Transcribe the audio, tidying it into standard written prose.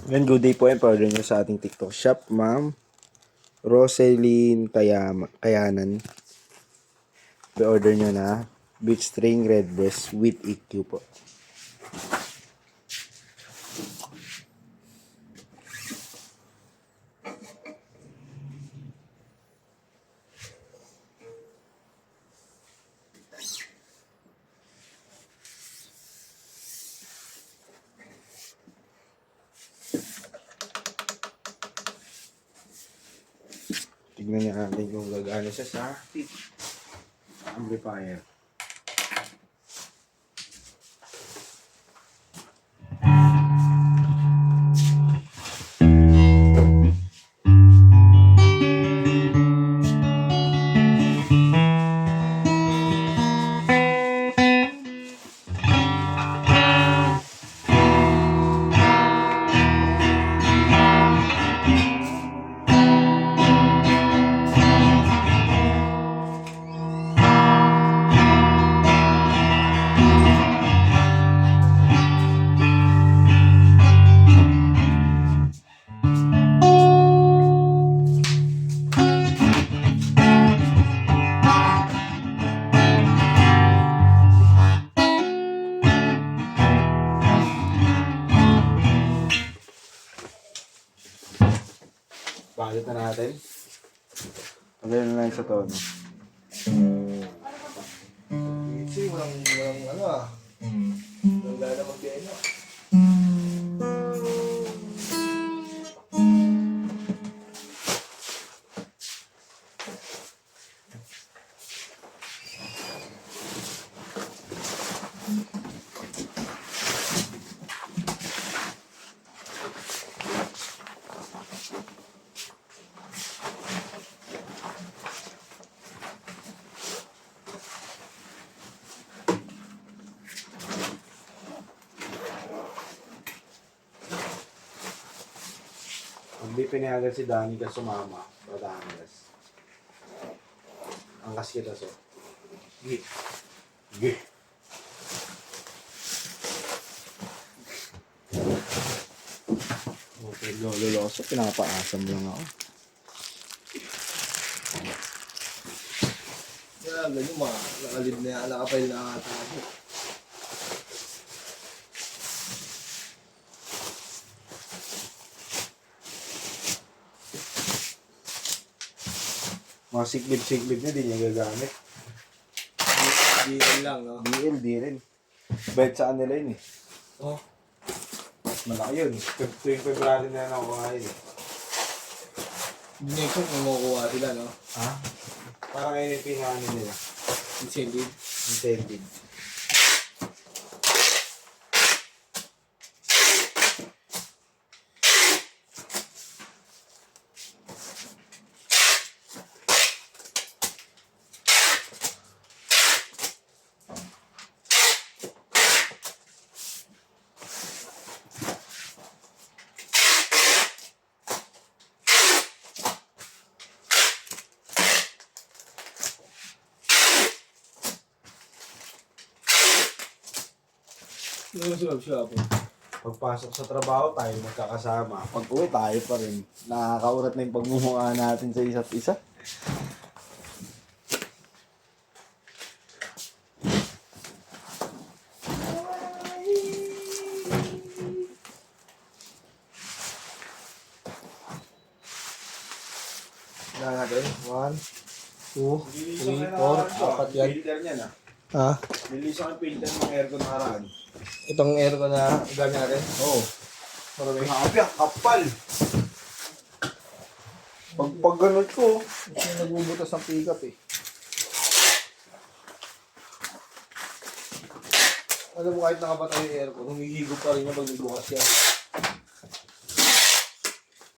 Yan, good day po yan. Pa-order nyo sa ating TikTok shop, ma'am Roseline Kayanan. Pa-order nyo na beach string red breast with EQ po. Tignan niya natin kung gagana siya sa amplifier. Bakit na natin? Pagay na lang sa tono. Easy, walang ano ah. Walang gana mag-biyaya. Hindi pinayagan si Danny ka sumama. Batangas. Angkas kita so. Gih. Gih. Okay, lolo so pinapaasam lang ako. Kaya ganyan nakalib na yan, nakapile na nakatago. Mga siklib-siklib na, di niya gagamit. Di lang, no? DL, di rin. Bet sa kanila yun eh. Oh. Malaki yun. Tuwing February na nakuha yun eh. Next one, kumukuha sila, no? Ha? Parang ngayon yung pinakanin nila. Incentive. Incentive. Yung shop. Pagpasok sa trabaho, tayo magkakasama. Pag uwi, tayo pa rin. Nakakaurat na yung pagmumukha natin sa isa't isa. Wala natin. 1, 2, 3, 4, 4 yan. Filter niya na. Ha? Nilisan ang filter ng aircon nakaraan. Itong aircon na gamit natin. Oo. Marami. Grabe, ang kapal. Pag ganun ko, Kasi nagbubutas ng pick-up eh. Alam mo kahit nakapatay yung aircon, humihigop pa rin yung pagbubukas yan.